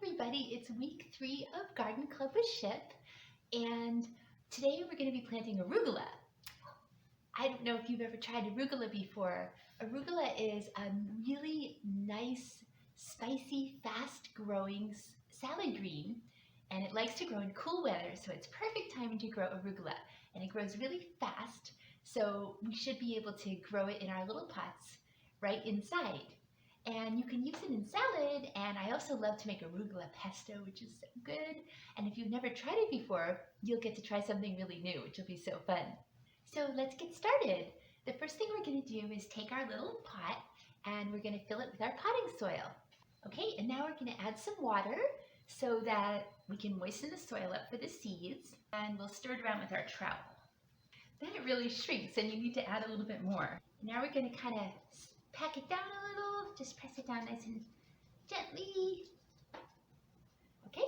everybody, it's week 3 of Garden Club with Ship, and today we're going to be planting arugula. I don't know if you've ever tried arugula before. Arugula is a really nice, spicy, fast-growing salad green, and it likes to grow in cool weather, so it's perfect timing to grow arugula. And it grows really fast, so we should be able to grow it in our little pots right inside. And you can use it in salad, and I also love to make arugula pesto, which is so good. And if you've never tried it before, you'll get to try something really new, which will be so fun. So let's get started. The first thing we're going to do is take our little pot, and we're going to fill it with our potting soil. Okay, and now we're going to add some water so that we can moisten the soil up for the seeds, and we'll stir it around with our trowel. Then it really shrinks, and you need to add a little bit more. Now we're going to kind of pack it down a little, just press it down nice and gently. Okay,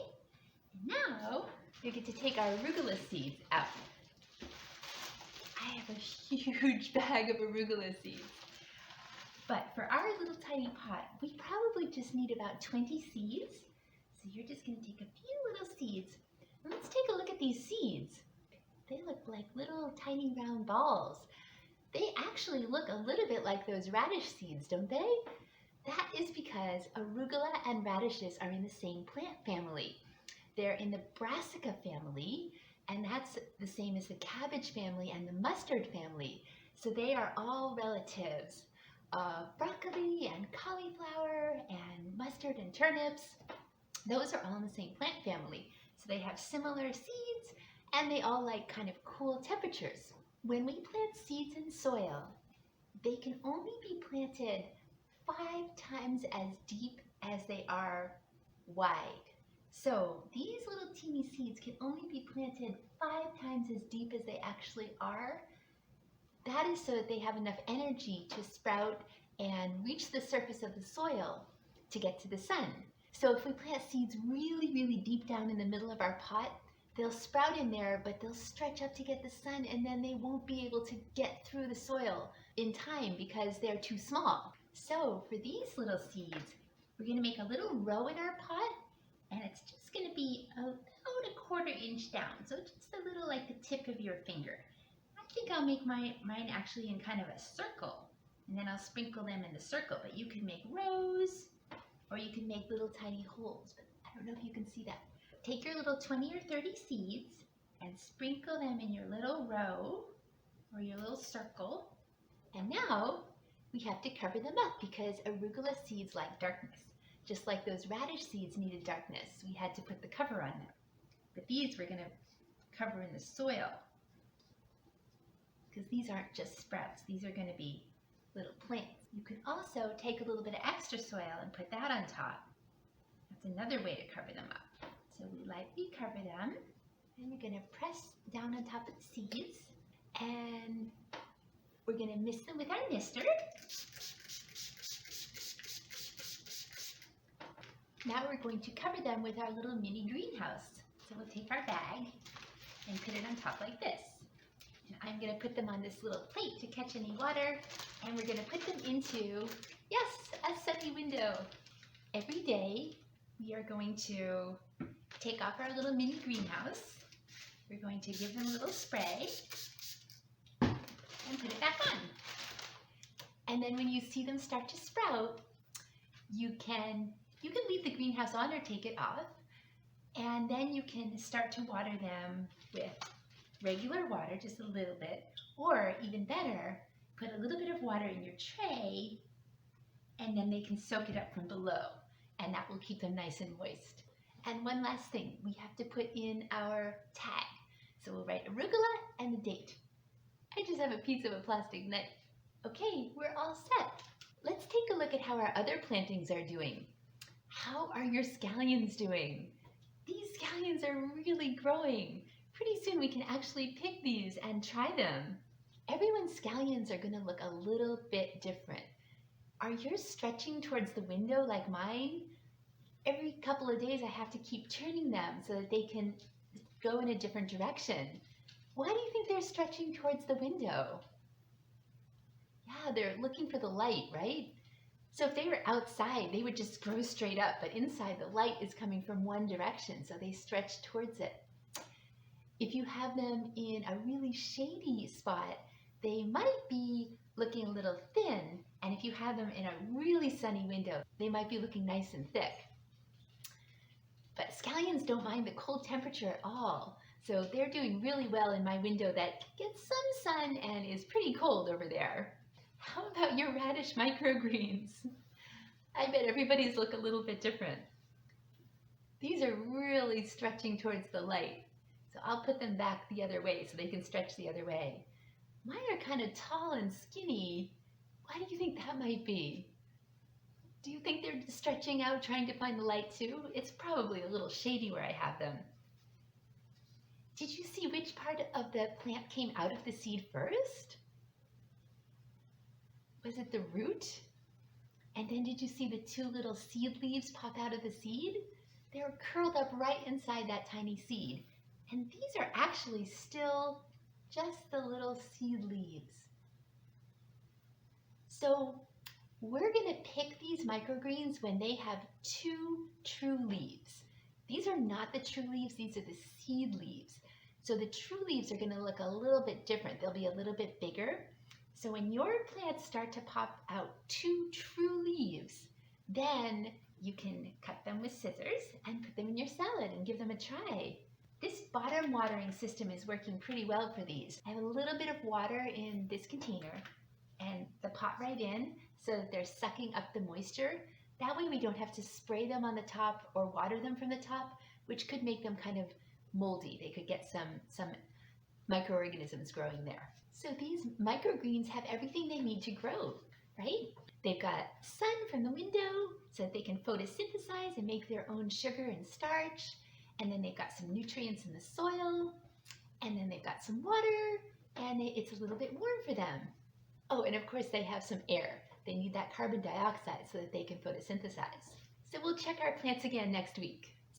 and now we get to take our arugula seeds out. I have a huge bag of arugula seeds. But for our little tiny pot, we probably just need about 20 seeds. So you're just going to take a few little seeds. And let's take a look at these seeds. They look like little tiny round balls. They actually look a little bit like those radish seeds, don't they? That is because arugula and radishes are in the same plant family. They're in the brassica family, and that's the same as the cabbage family and the mustard family. So they are all relatives of broccoli and cauliflower and mustard and turnips. Those are all in the same plant family. So they have similar seeds, and they all like kind of cool temperatures. When we plant seeds in soil, they can only be planted 5 times as deep as they are wide. So these little teeny seeds can only be planted 5 times as deep as they actually are. That is so that they have enough energy to sprout and reach the surface of the soil to get to the sun. So if we plant seeds really, really deep down in the middle of our pot, they'll sprout in there, but they'll stretch up to get the sun, and then they won't be able to get through the soil in time because they're too small. So for these little seeds, we're going to make a little row in our pot, and it's just going to be about a 1/4 inch down, so just a little like the tip of your finger. I think I'll make mine actually in kind of a circle, and then I'll sprinkle them in the circle, but you can make rows, or you can make little tiny holes, but I don't know if you can see that. Take your little 20 or 30 seeds and sprinkle them in your little row or your little circle. And now we have to cover them up because arugula seeds like darkness. Just like those radish seeds needed darkness, we had to put the cover on them. But these we're going to cover in the soil because these aren't just sprouts. These are going to be little plants. You can also take a little bit of extra soil and put that on top. That's another way to cover them up. So we lightly cover them, and you're going to press down on top of the seeds, and we're going to mist them with our mister. Now we're going to cover them with our little mini greenhouse. So we'll take our bag and put it on top like this. And I'm going to put them on this little plate to catch any water, and we're going to put them into, yes, a sunny window. Every day we are going to take off our little mini greenhouse. We're going to give them a little spray and put it back on. And then when you see them start to sprout, you can leave the greenhouse on or take it off, and then you can start to water them with regular water, just a little bit, or even better, put a little bit of water in your tray, and then they can soak it up from below, and that will keep them nice and moist. And one last thing, we have to put in our tag. So we'll write arugula and the date. I just have a piece of a plastic knife. Okay, we're all set. Let's take a look at how our other plantings are doing. How are your scallions doing? These scallions are really growing. Pretty soon we can actually pick these and try them. Everyone's scallions are going to look a little bit different. Are yours stretching towards the window like mine? Every couple of days I have to keep turning them so that they can go in a different direction. Why do you think they're stretching towards the window? Yeah, they're looking for the light, right? So if they were outside, they would just grow straight up, but inside the light is coming from one direction, so they stretch towards it. If you have them in a really shady spot, they might be looking a little thin, and if you have them in a really sunny window, they might be looking nice and thick. But scallions don't mind the cold temperature at all, so they're doing really well in my window that gets some sun and is pretty cold over there. How about your radish microgreens? I bet everybody's look a little bit different. These are really stretching towards the light, so I'll put them back the other way so they can stretch the other way. Mine are kind of tall and skinny. Why do you think that might be? Do you think they're stretching out trying to find the light too? It's probably a little shady where I have them. Did you see which part of the plant came out of the seed first? Was it the root? And then did you see the two little seed leaves pop out of the seed? They're curled up right inside that tiny seed. And these are actually still just the little seed leaves. So we're going to pick these microgreens when they have two true leaves. These are not the true leaves, these are the seed leaves. So the true leaves are going to look a little bit different. They'll be a little bit bigger. So when your plants start to pop out two true leaves, then you can cut them with scissors and put them in your salad and give them a try. This bottom watering system is working pretty well for these. I have a little bit of water in this container and the pot right in so that they're sucking up the moisture. That way we don't have to spray them on the top or water them from the top, which could make them kind of moldy. They could get some microorganisms growing there. So these microgreens have everything they need to grow, right? They've got sun from the window so that they can photosynthesize and make their own sugar and starch. And then they've got some nutrients in the soil. And then they've got some water. And it's a little bit warm for them. Oh, and of course they have some air. They need that carbon dioxide so that they can photosynthesize. So we'll check our plants again next week.